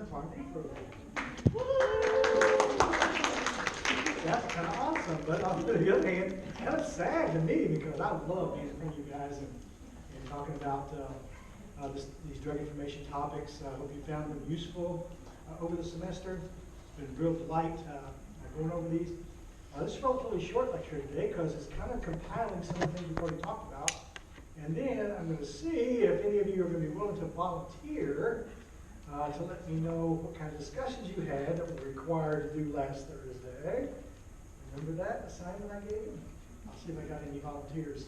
the pharmacy program. That's kind of awesome, but on the other hand, kind of sad to me because I love being with you guys and talking about these drug information topics. I hope you found them useful over the semester. It's been a real delight going over these. This is a relatively short lecture today because it's kind of compiling some of the things we've already talked about. And then I'm going to see if any of you are going to be willing to volunteer to let me know what kind of discussions you had that were required to do last Thursday. Remember that assignment I gave you? I'll see if I got any volunteers.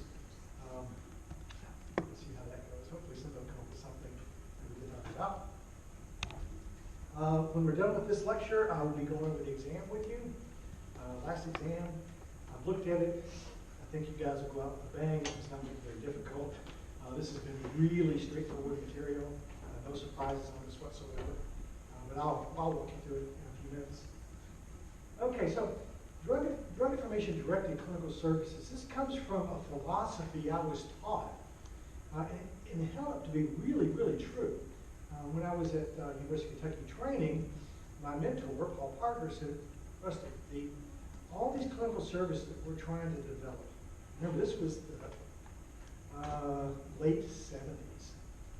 Let's see how that goes. Hopefully somebody will come up with something that we can talk about. When we're done with this lecture, I will be going over the exam with you. Last exam, I've looked at it. I think you guys will go out with a bang. It's not very difficult. This has been really straightforward material. No surprises on this whatsoever. But I'll walk you through it in a few minutes. Okay, so drug information directed clinical services. This comes from a philosophy I was taught, and it held up to be really, really true. When I was at University of Kentucky training, my mentor, Paul Parker, said, Rusty, all these clinical services that we're trying to develop, remember this was the late 70s,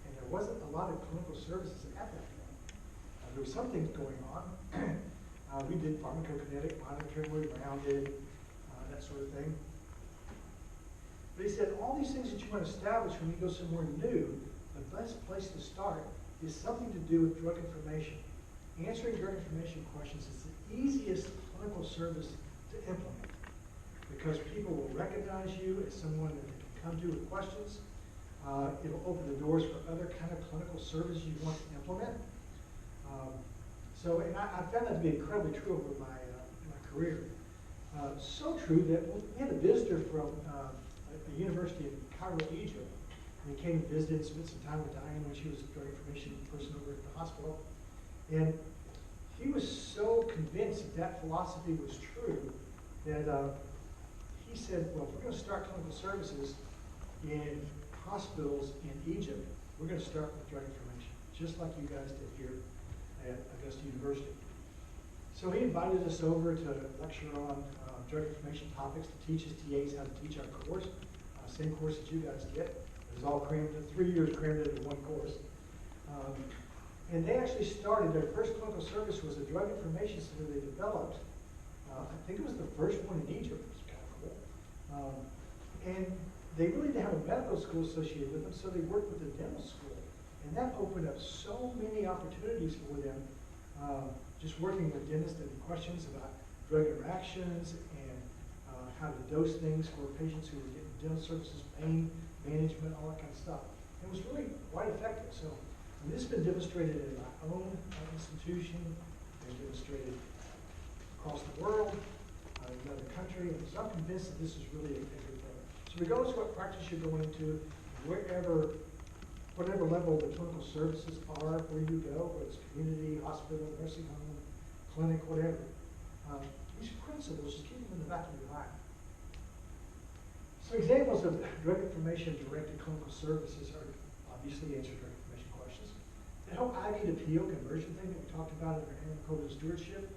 and there wasn't a lot of clinical services at that point. There was some things going on. We did pharmacokinetic monitoring, we rounded, that sort of thing. But he said, all these things that you want to establish when you go somewhere new, the best place to start is something to do with drug information. Answering drug information questions is the easiest clinical service to implement because people will recognize you as someone that they can come to with questions. It'll open the doors for other kind of clinical services you want to implement. And I found that to be incredibly true over my career. So true that we had a visitor from a university in Cairo, Egypt, and he came and visited and spent some time with Diane when she was a drug information person over at the hospital. And he was so convinced that philosophy was true that he said, well, if we're going to start clinical services in hospitals in Egypt, we're going to start with drug information, just like you guys did here at Augusta University. So he invited us over to lecture on drug information topics to teach his TAs how to teach our course, same course that you guys get. It was all crammed, 3 years crammed into one course. And they actually started, their first clinical service was a drug information center they developed. I think it was the first one in Egypt, which was kind of cool. And they really didn't have a medical school associated with them, so they worked with the dental school. And that opened up so many opportunities for them, just working with dentists and questions about drug interactions and how to dose things for patients who were getting dental services, pain management, all that kind of stuff. It was really quite effective. So this has been demonstrated in my own institution, been demonstrated across the world, in another country, and so I'm convinced that this is really a good thing. So regardless of what practice you're going into, whatever level the clinical services are where you go, whether it's community, hospital, nursing home, clinic, whatever, these principles, just keep them in the back of your mind. So examples of drug information directed clinical services are obviously answer drug information questions. The whole IV to PO conversion thing that we talked about in our antimicrobial stewardship,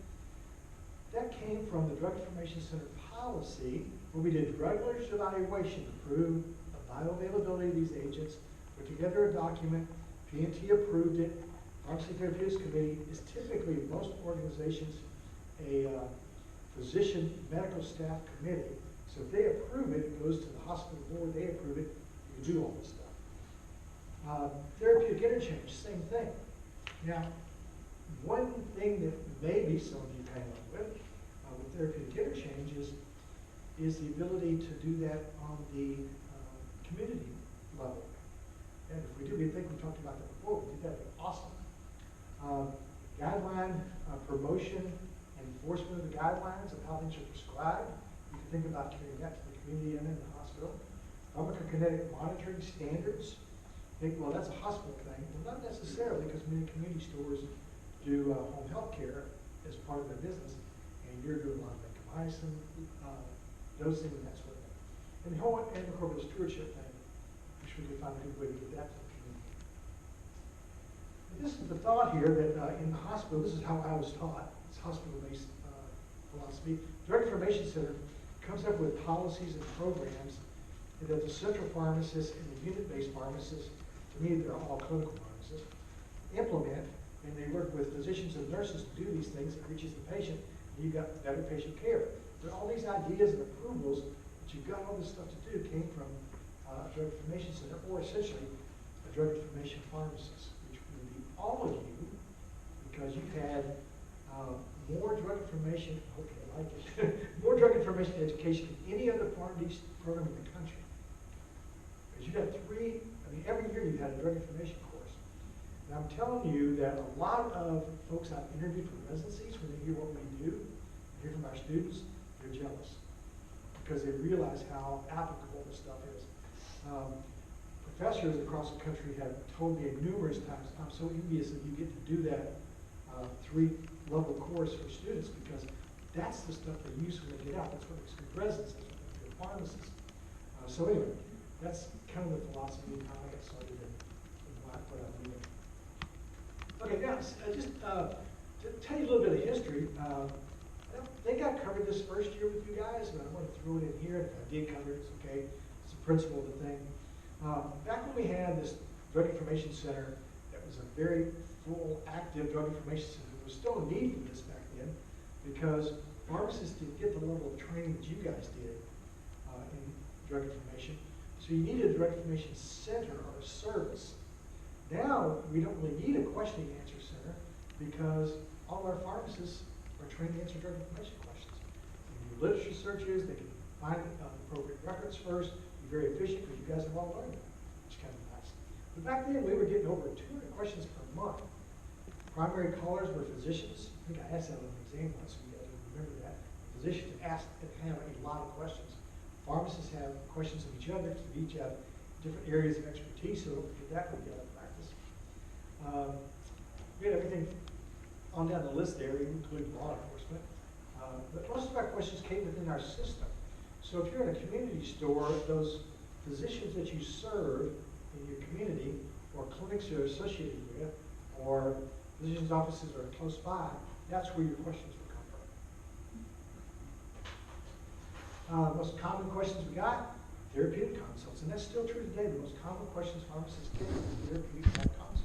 that came from the Drug Information Center policy where we did drug literature evaluation to prove the bioavailability of these agents, put together a document, P&T approved it, Pharmacy Therapeutics Committee is typically in most organizations a physician medical staff committee. So if they approve it, it goes to the hospital board, they approve it, you do all this stuff. Therapeutic interchange, same thing. Now, one thing that maybe some of you hang on with therapeutic interchange is the ability to do that on the community level. And if we do, we think we talked about that before, we did that, awesome. Guideline promotion, enforcement of the guidelines of how things are prescribed. You can think about carrying that to the community and in the hospital. Pharmacokinetic monitoring standards. Think, well, that's a hospital thing. Well, not necessarily, because many community stores do home health care as part of their business, and you're doing a lot of vancomycin dosing and that sort of thing. And the whole antimicrobial stewardship thing, I'm sure we can find a good way to get that to the community. This is the thought here that in the hospital, this is how I was taught. It's hospital-based philosophy. Drug Information Center comes up with policies and programs that the central pharmacist and the unit-based pharmacist, to me they're all clinical pharmacists, implement, and they work with physicians and nurses to do these things. It reaches the patient, and you've got better patient care. But all these ideas and approvals that you've got all this stuff to do came from a Drug Information Center, or essentially a drug information pharmacist, which would be all of you, because you've had more drug information, hopefully I like it, more drug information education than any other program in the country. Because you've had every year you've had a drug information course. And I'm telling you that a lot of folks I've interviewed for residencies, when they hear what we do, hear from our students, they're jealous. Because they realize how applicable this stuff is. Professors across the country have told me numerous times, I'm so envious that you get to do that 3-level course for students, because that's the stuff they use when they get out. That's what makes good residents, that's what makes good pharmacists. So anyway, that's kind of the philosophy of how I got started in what I'm doing. Okay, now, just to tell you a little bit of history, I don't think I covered this first year with you guys, but I want to throw it in here. If I did cover it, it's okay. It's the principle of the thing. Back when we had this Drug Information Center, that was a very full, active drug information center, there was still a need for this back then, because pharmacists didn't get the level of training that you guys did in drug information. So you needed a drug information center or a service. Now, we don't really need a question and answer center, because all our pharmacists are trained to answer drug information questions. They can do literature searches, they can find appropriate records first, be very efficient, because you guys have all learned that, which is kind of nice. But back then, we were getting over 200 questions per month. Primary callers were physicians. I think I asked that on an exam once, so you guys remember that. Physicians ask and have a lot of questions. Pharmacists have questions of each other, because they each have different areas of expertise, so don't forget that when you get out of practice. We had everything on down the list there, including law enforcement. But most of our questions came within our system. So if you're in a community store, those physicians that you serve in your community, or clinics you're associated with, or physicians' offices are close by, that's where your questions will come from. Most common questions we got, therapeutic consults, and that's still true today. The most common questions pharmacists get is therapeutic consults.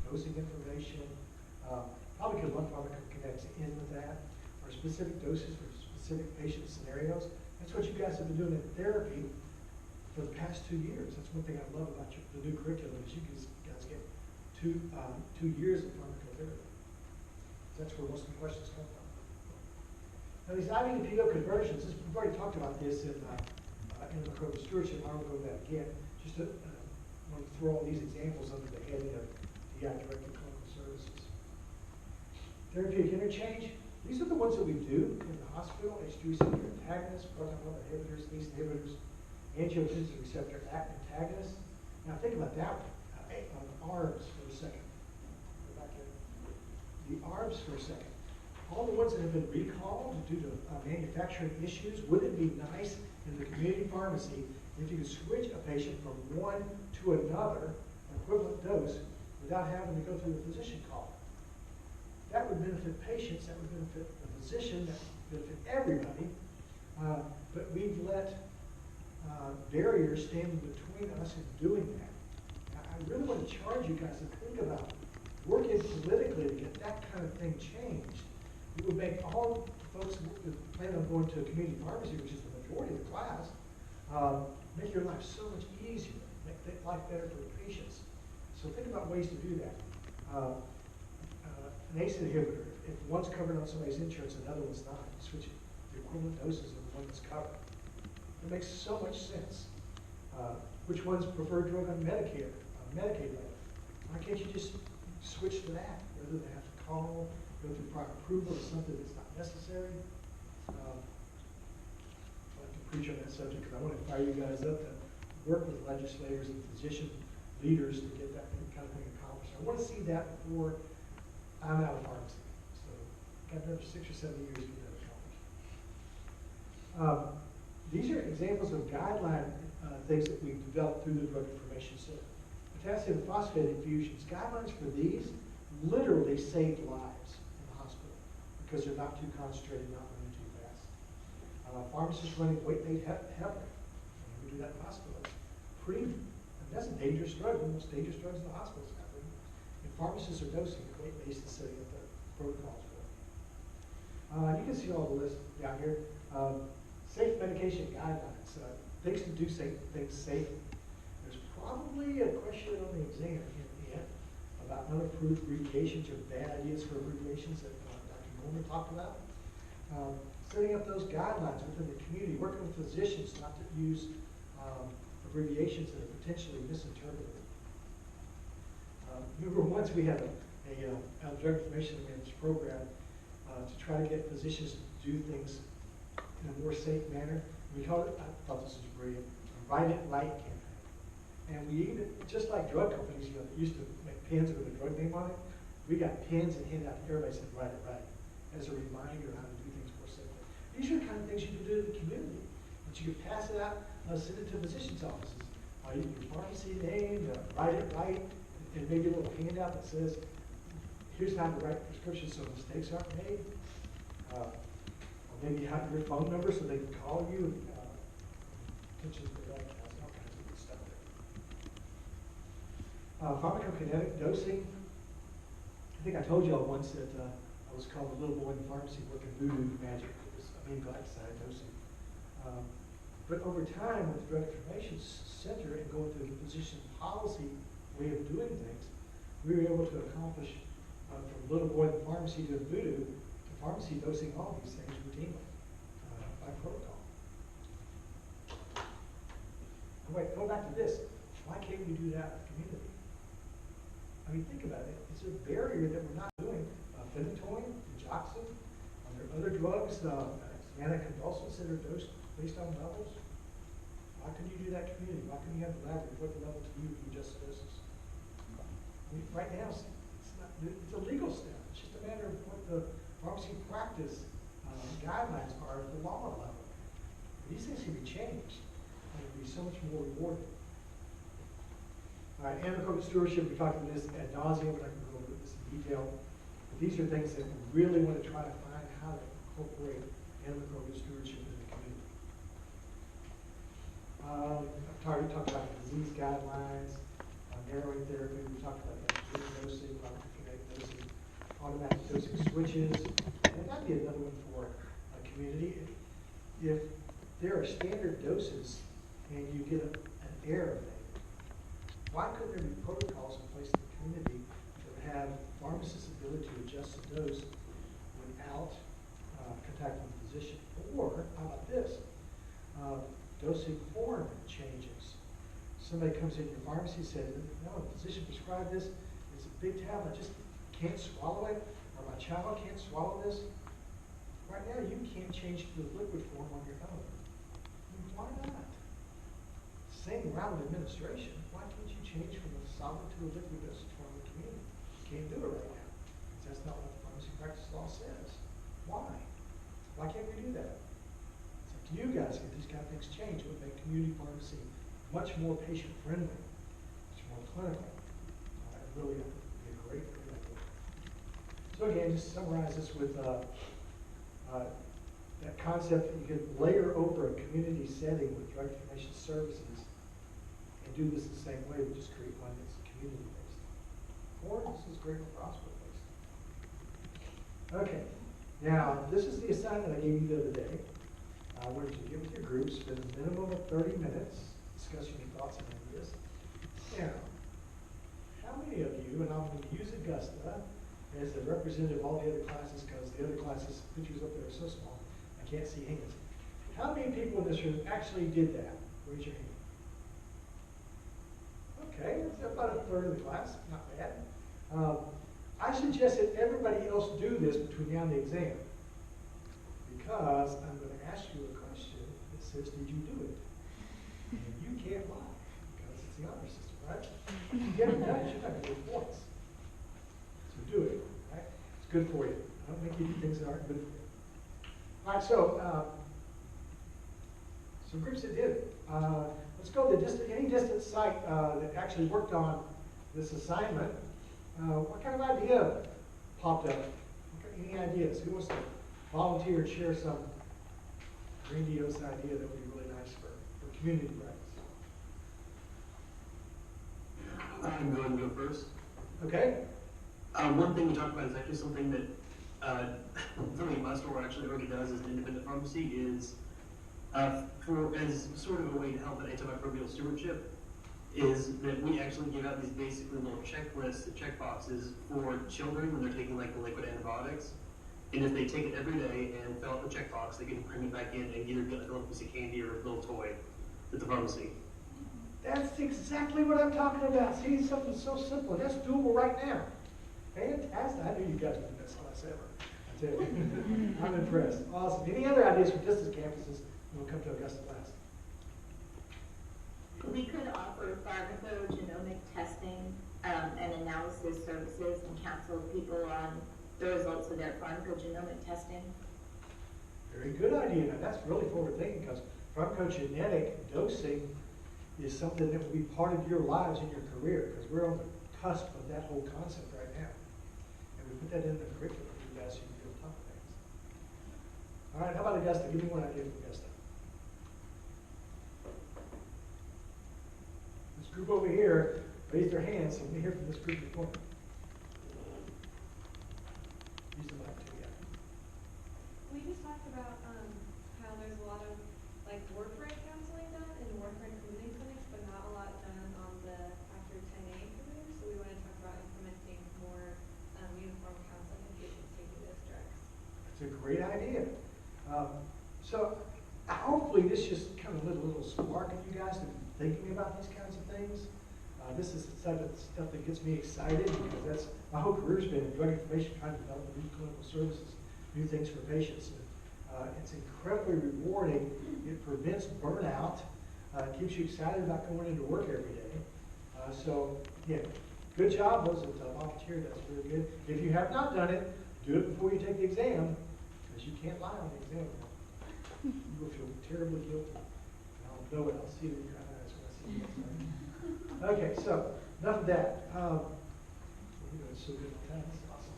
Dosing information, probably because one pharmacokinetics in with that, or specific doses for specific patient scenarios. That's what you guys have been doing in therapy for the past 2 years. That's one thing I love about the new curriculum, is you guys get two years of pharmacotherapy. That's where most of the questions come from. Now these IV to PO conversions, we've already talked about this in microbial stewardship. I won't go over that again. Just to want to throw all these examples under the heading of DI-directed clinical services. Therapeutic interchange. These are the ones that we do in the hospital: H2 receptor antagonists, proton pump inhibitors, ACE inhibitors, angiotensin receptor antagonists. Now think about that one. On the ARBs for a second. Go back in. The ARBs for a second. All the ones that have been recalled due to manufacturing issues, wouldn't it be nice in the community pharmacy if you could switch a patient from one to another, an equivalent dose, without having to go through the physician call? That would benefit patients, that would benefit the physician, that would benefit everybody. But we've let barriers stand between us in doing that. I really want to charge you guys to think about working politically to get that kind of thing changed. It would make all folks who plan on going to a community pharmacy, which is the majority of the class, make your life so much easier, make life better for the patients. So think about ways to do that. An ACE inhibitor, if one's covered on somebody's insurance, another one's not, switch the equivalent doses of the one that's covered. It makes so much sense. Which one's preferred drug on Medicaid label? Why can't you just switch to that rather than have to call, go through prior approval of something that's not necessary? I'd like to preach on that subject because I want to fire you guys up to work with legislators and physician leaders to get that kind of thing accomplished. I want to see that before I'm out of pharmacy. So got another 6 or 7 years to get that accomplished. These are examples of guideline things that we've developed through the Drug Information Center. potassium phosphate infusions, guidelines for these literally saved lives in the hospital because they're not too concentrated, not running too fast. Pharmacists running weight-based heparin. We do that in hospitals. That's a dangerous drug, one of the most dangerous drugs in the hospitals. And pharmacists are dosing it, weight-based is setting up the protocols for it. You can see all the list down here. Safe medication guidelines, things to do things safely. There's probably a question on the exam here at the end about unapproved abbreviations or bad ideas for abbreviations that Dr. Norman talked about. Setting up those guidelines within the community, working with physicians not to use abbreviations that are potentially misinterpreted. Remember, once we had a drug information management program to try to get physicians to do things in a more safe manner. We called it, I thought this was brilliant, a Write It Right campaign. And we even, just like drug companies, that used to make pens with a drug name on it, we got pens and handed out to everybody said, write it right, as a reminder of how to do things more safely. These are the kind of things you can do in the community. But you can pass it out, send it to physicians' offices. Your pharmacy name, write it right, and maybe a little handout that says, here's how to write prescriptions so mistakes aren't made. Or maybe you have your phone number so they can call you. Attention to that, all kinds of good stuff there. Pharmacokinetic dosing. I think I told you all once that I was called a little boy in the pharmacy working voodoo magic. It was amine glycoside dosing. But over time, with the Drug Information Center and going through the physician policy way of doing things, we were able to accomplish from little boy in the pharmacy to voodoo to pharmacy dosing all these things routinely by protocol. Wait, go back to this. Why can't we do that in the community? I mean, think about it. It's a barrier that we're not doing. Phenytoin, digoxin, are there other drugs, anticonvulsants that are dosed based on levels? Why couldn't you do that community? Why couldn't you have the lab report the level to you and adjust doses? I mean, right now, it's a legal step. It's just a matter of what the pharmacy practice guidelines are at the law level. These things can be changed, and it would be so much more rewarding. All right, antimicrobial stewardship, we talked about this ad nauseum, we're not going to go over this in detail. But these are things that we really want to try to find how to incorporate antimicrobial stewardship in the community. I've already talked about disease guidelines, narrowing therapy, we talked about dosing, pharmacokinetic dosing, automatic dosing switches, and that'd be another one for a community. If there are standard doses and you get an error made, why couldn't there be protocols in place in the community that would have pharmacists' ability to adjust the dose without contacting the physician? Or, how about this? Dosing form changes. Somebody comes in your pharmacy and says, no, the physician prescribed this, it's a big tablet, I just can't swallow it, or my child can't swallow this. Right now, you can't change to the liquid form on your own. I mean, why not? Same route of administration, why can't you change from a solid to a liquid dosage form in the community? You can't do it right now, because that's not what the pharmacy practice law says. Why? Why can't we do that? It's up to you guys to get these kind of things changed. It would make community pharmacy much more patient-friendly, much more clinical. It really would be a great idea. So again, just to summarize this with that concept that you can layer over a community setting with drug information services and do this the same way, but just create one that's community-based. Or this is great for hospital-based. Okay, now this is the assignment I gave you the other day. I wanted you to get with your groups, spend a minimum of 30 minutes discussing your thoughts and ideas. Now, how many of you, and I'm going to use Augusta as a representative of all the other classes because the other classes, pictures up there are so small, I can't see hands. How many people in this room actually did that? Raise your hand. Okay, that's about a third of the class, not bad. I suggest that everybody else do this between now and the exam because I'm going to ask you a question that says, did you do it? And you can't lie because it's the honor system, right? If you get it done, you're not going to get points. So do it, right? It's good for you. I don't make you do things that aren't good for you. All right, so some groups that did it. Let's go to any distance site that actually worked on this assignment, what kind of idea popped up? Any ideas? Who wants to volunteer and share some grandiose idea that would be really nice for community rights? I'm going to go first. Okay. One thing we talked about is actually something that something my store actually already does as an independent pharmacy is for as sort of a way to help with antimicrobial stewardship is that we actually give out these basically little checklists, check boxes for children when they're taking like the liquid antibiotics. And if they take it every day and fill out the checkbox, they can bring it back in and either get like a little piece of candy or a little toy at the pharmacy. That's exactly what I'm talking about. See, something so simple. That's doable right now. Fantastic. I knew you guys would do this class ever. I tell you. I'm impressed. Awesome. Any other ideas for distance campuses? We'll come to Augusta last. We could offer pharmacogenomic testing and analysis services and counsel people on the results of their pharmacogenomic testing. Very good idea. Now that's really forward thinking because pharmacogenetic dosing is something that will be part of your lives in your career because we're on the cusp of that whole concept right now. And we put that in the curriculum for you guys so you can be on top of things. All right, how about Augusta? Give me one idea from Augusta. This group over here raised their hands, so let me hear from this group before. Use the mic too, yeah. We just talked about how there's a lot of like warfarin counseling done in warfarin community clinics, but not a lot done on the after 10A career. So we want to talk about implementing more uniform counseling in patients taking those drugs. That's a great idea. So hopefully this just kind of lit a little spark in you guys to be thinking about these kinds of things. This is the type of stuff that gets me excited because that's my whole career's been in drug information, trying to develop new clinical services, new things for patients. It's incredibly rewarding. It prevents burnout. Keeps you excited about going into work every day. So, yeah, good job, those that volunteer. That's really good. If you have not done it, do it before you take the exam, because you can't lie on the exam. You will feel terribly guilty. And I'll know it. I'll see it in your eyes when I see you next time. Okay, so enough of that. We're doing so good with that. That's awesome.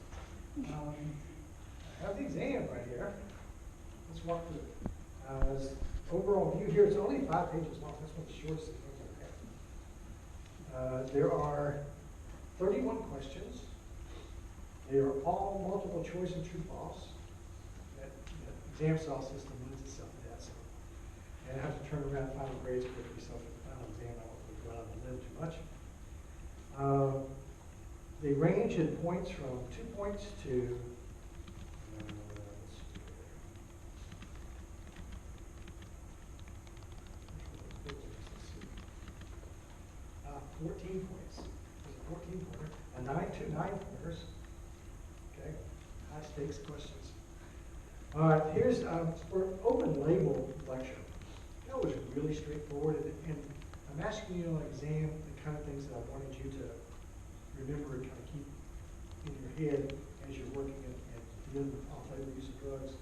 I have the exam right here. Let's walk through it. This overall view here, it's only 5 pages long. That's one of the shortest things I've ever had. There are 31 questions. They are all multiple choice and true false. That exam style system lends itself to that. So, and I have to turn around final grades quickly, so for the final exam, I won't really go out on the limb too much. They range in points from 2 points to 14 points. There's a 14-pointer, a 9-pointers. Okay, high stakes questions. All right, here's for open label lecture. That was really straightforward, and I'm asking you on an exam the kind of things that I wanted you to remember and kind of keep in your head as you're working and dealing with off-label use of drugs.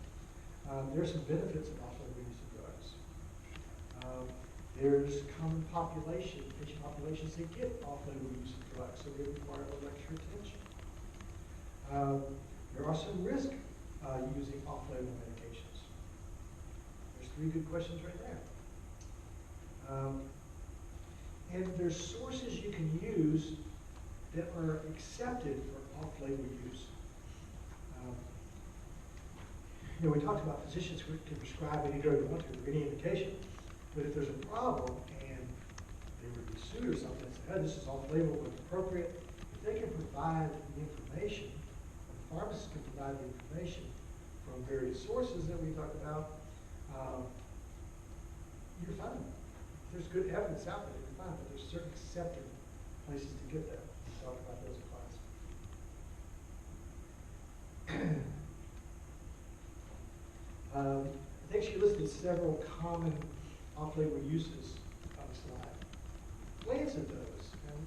There's some benefits of off-label use of drugs. There's common population, patient populations that get off-label use of drugs, so they require a lecture attention. There are some risks using off-label medications. There's 3 good questions right there. And there's sources you can use that are accepted for off-label use. You know, we talked about physicians who can prescribe any drug they want to, or any indication. But if there's a problem and they would be sued or something, and say, oh, this is off-label but appropriate, if they can provide the information, the pharmacist can provide the information from various sources that we talked about, you're fine. If there's good evidence out there, you're fine, but there's certain accepted places to get that. We talked about those in class. I think she listed several common off-label uses on the slide. Glance at those, and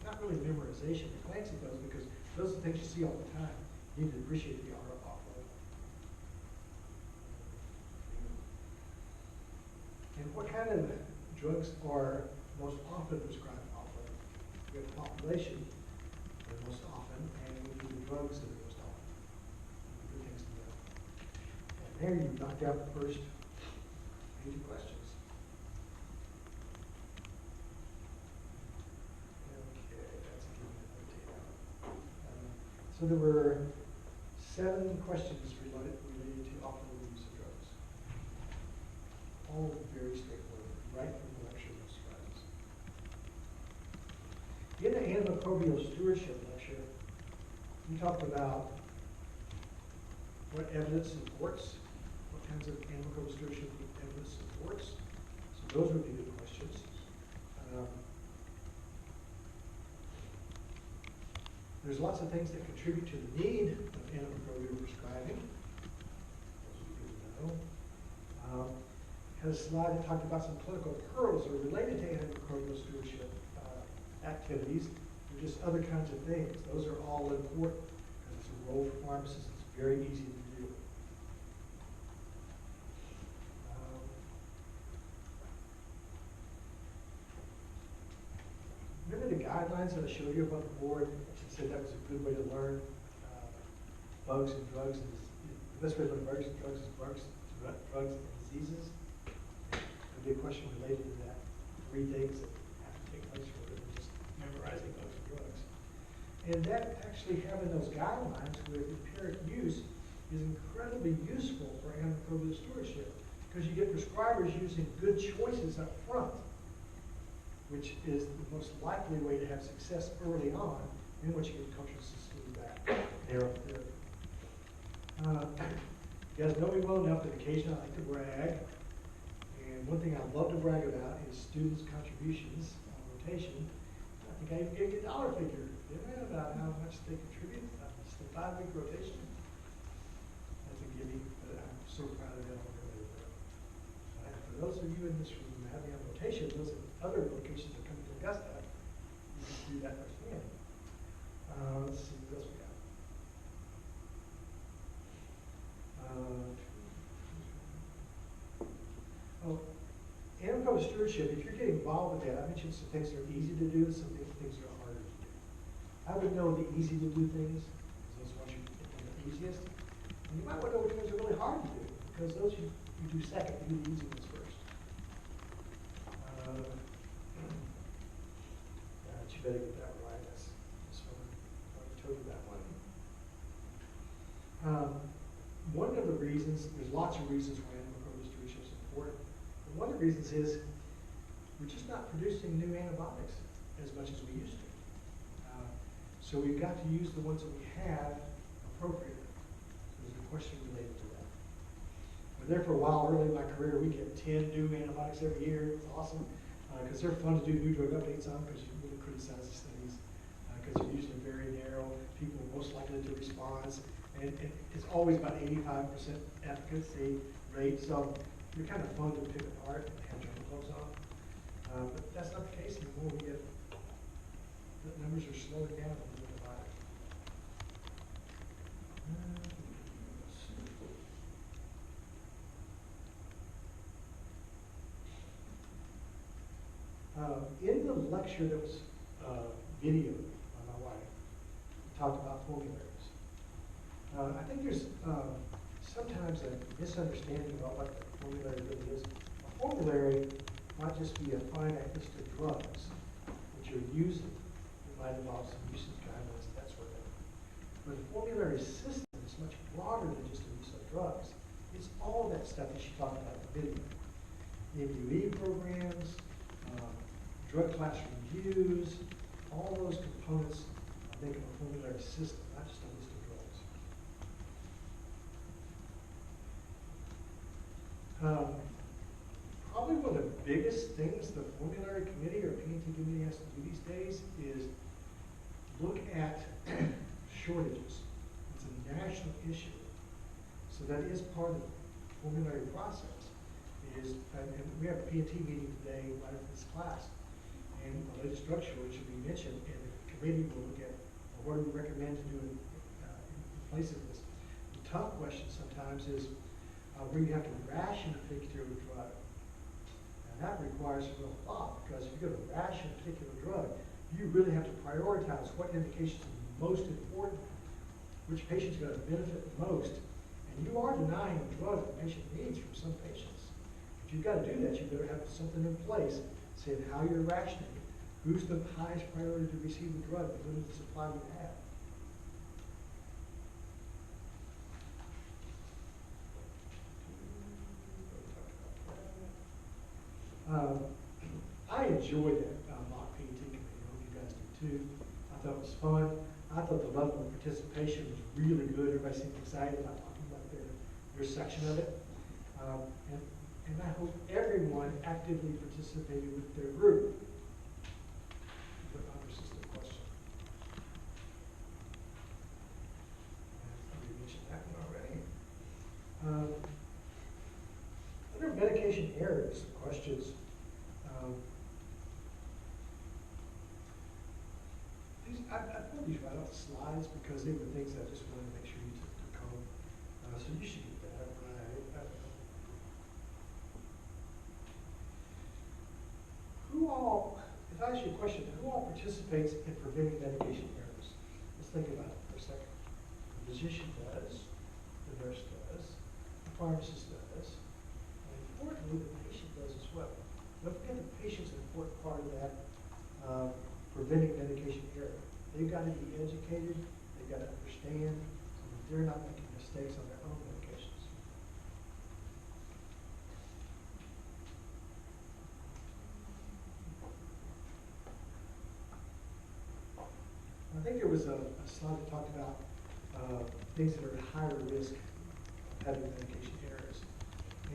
not really memorization, but glance at those because those are the things you see all the time. You need to appreciate the art of off-label. And what kind of drugs are most often prescribed off-label? we have the population the most often, and we do the drugs that are most often. Good things to know. And there you knocked out the first 80 questions. Okay, that's giving it a data. So there were 7 questions related to off-label use of drugs. All very straightforward, right from the lecture describes. In the antimicrobial stewardship lecture, we talked about what evidence supports, what kinds of antimicrobial stewardship evidence supports. So those would be the questions. There's lots of things that contribute to the need of antimicrobial prescribing. Those would be good to know. Had a slide that talked about some clinical hurdles that are related to antimicrobial stewardship activities, or just other kinds of things. Those are all important because it's a role for pharmacists. It's very easy to do. Remember the guidelines that I showed you about the board? I said that was a good way to learn bugs and drugs. And the best way to learn bugs and drugs is drugs and diseases. There'll be a question related to that. 3 things that have to take place rather than just memorizing bugs and drugs. And that actually having those guidelines with empiric use is incredibly useful for antimicrobial stewardship because you get prescribers using good choices up front, which is the most likely way to have success early on, in which you get culture systems back. They're up there. You guys know me well enough that occasionally I like to brag. And one thing I love to brag about is students' contributions on rotation. I think I even gave you a dollar figure, didn't I, about how much they contribute. Just a 5-week rotation. That's a gimme, but I'm so proud of them. For those of you in this room having a rotation, those are other locations that come to Augusta, you can do that firsthand. Let's see what else we got. Antimicrobial stewardship, if you're getting involved with that, I mentioned some things that are easy to do, some things that are harder to do. I would know the easy to do things, because those ones you get the easiest. And you might want to know which ones are really hard to do, because those you do second, you do the easy ones first. But you better get that right. That's one. I already told you that one. One of the reasons, there's lots of reasons why antimicrobial stewardship is important. But one of the reasons is we're just not producing new antibiotics as much as we used to. So we've got to use the ones that we have appropriately. There's a question related to that. But there for a while, early in my career, we get 10 new antibiotics every year. It's awesome. Because they're fun to do new drug updates on because you really criticize the studies because they're usually very narrow. People are most likely to respond. And it's always about 85% efficacy rate. So they're kind of fun to pick apart and have journal clubs on. But that's not the case anymore. The numbers are slowing down a little bit about it. In the lecture that was videoed by my wife, we talked about formularies. I think there's sometimes a misunderstanding about what the formulary really is. A formulary might just be a finite list of drugs which you're using. It might involve some usage guidelines, that sort of thing. But a formulary system is much broader than just a list of drugs. It's all that stuff that she talked about in the video. MUE programs, drug class reviews, all those components make up a formulary system, not just a list of drugs. Probably one of the biggest things the formulary committee or P&T committee has to do these days is look at shortages. It's a national issue. So that is part of the formulary process. And we have a P&T meeting today right after this class. And the latest drug shortage should be mentioned, and the committee will look at what do we recommend to do in place of this. The tough question sometimes is where you have to ration a particular drug. And that requires a real thought, because if you're going to ration a particular drug, you really have to prioritize what indications are most important, which patient's going to benefit most, and you are denying a drug the patient needs from some patients. If you've got to do that, you better have something in place saying how you're rationing, who's the highest priority to receive the drug, the limited supply you have. I enjoyed that mock PET committee. I hope you guys did too. I thought it was fun. I thought the level of participation was really good. Everybody seemed excited about talking about their section of it. And I hope everyone actively participated with their group. But this is the question. We mentioned that one already. Under medication errors, questions. I pulled these right off the slides because they were things I just wanted to make sure you took home. So you should get that right. Who all, if I ask you a question, who all participates in preventing medication errors? Let's think about it for a second. The physician does, the nurse does, the pharmacist does, and importantly, the patient does as well. Don't forget the patient's an important part of that preventing medication error. They've got to be educated, they've got to understand so that they're not making mistakes on their own medications. I think there was a slide that talked about things that are at higher risk of having medication errors.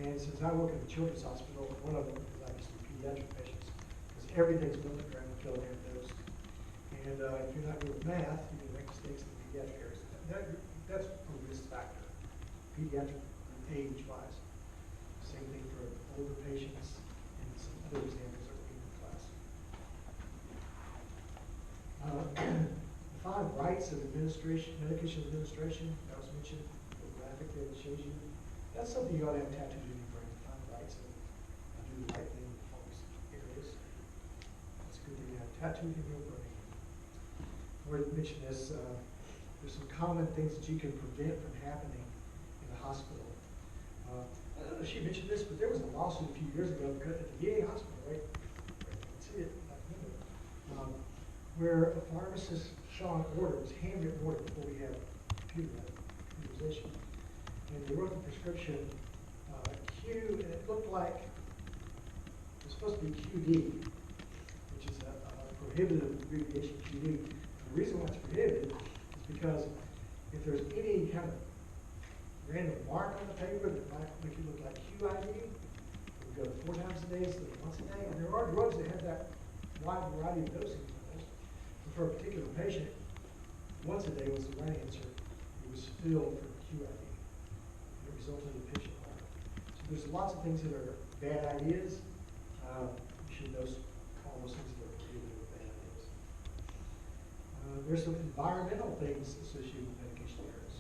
And since I work in the children's hospital, one of them is obviously pediatric patients, because everything's milligram per kilogram dose. And if you're not good with math, you can make mistakes in the pediatric areas. That's a risk factor, pediatric age-wise. Same thing for older patients and some other examples that were in the class. The 5 rights of administration, medication administration, that was mentioned, the graphic there that shows you. That's something you ought to have tattooed in your brain, 5 rights of do the right thing in all these areas. That's a good thing to have tattooed in your brain. I already mentioned this, there's some common things that you can prevent from happening in the hospital. I don't know if she mentioned this, but there was a lawsuit a few years ago at the VA hospital, right? You can see it, where a pharmacist saw an order, it was a handwritten order before we had computerization. And they wrote the prescription Q, and it looked like it was supposed to be QD, which is a prohibitive abbreviation, QD. The reason why it's prohibited is because if there's any kind of random mark on the paper that might make it look like QID, it would go 4 times a day instead of once a day. And there are drugs that have that wide variety of dosing levels. But for a particular patient, once a day was the right answer. It was filled for QID. It resulted in patient harm. So there's lots of things that are bad ideas. You should know all those things that are prohibited with bad ideas. There's some environmental things associated with medication errors.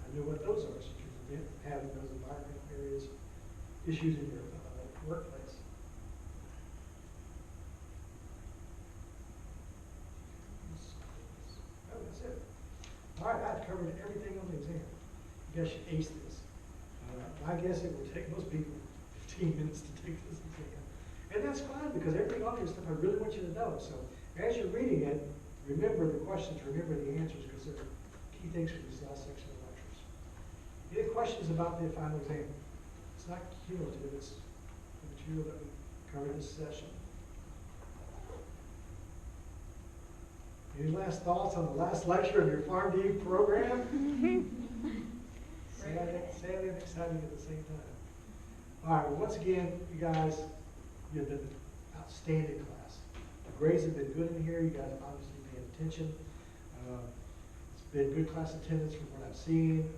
I know what those are, so you can prevent having those environmental areas, issues in your workplace. Oh, that's it. All right, I've covered everything on the exam. You guys should ace this. I guess it will take most people 15 minutes to take this exam. And that's fine, because everything on here is stuff I really want you to know. So as you're reading it, remember the questions, remember the answers, because they're key things for this last section of lectures. Any questions about the final exam? It's not cumulative, it's the material that we covered this session. Any last thoughts on the last lecture of your PharmD program? Sad and exciting at the same time. All right, well, once again, you guys, you've been an outstanding class. The grades have been good in here. You guys have obviously paid attention. It's been good class attendance from what I've seen.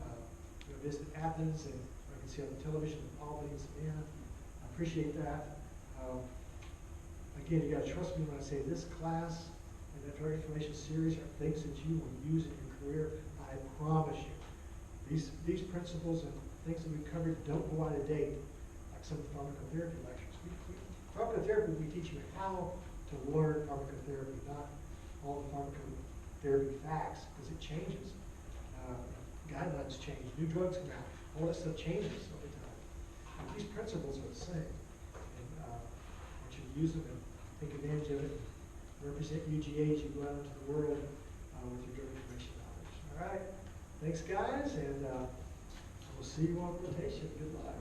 We visited Athens, and I can see on the television Albany and Savannah. I appreciate that. Again, you got to trust me when I say this class and the drug information series are things that you will use in your career. I promise you. These principles and things that we've covered don't go out of date like some of the pharmacotherapy lectures. Pharmacotherapy, we teach you how to learn pharmacotherapy, not all the pharmacotherapy facts, because it changes. Guidelines change, new drugs come out, all that stuff changes over time. And these principles are the same. And I want you to use them and take advantage of it. Represent UGA as you go out into the world with your drug information knowledge. All right. Thanks, guys, and we'll see you on rotation. Good luck.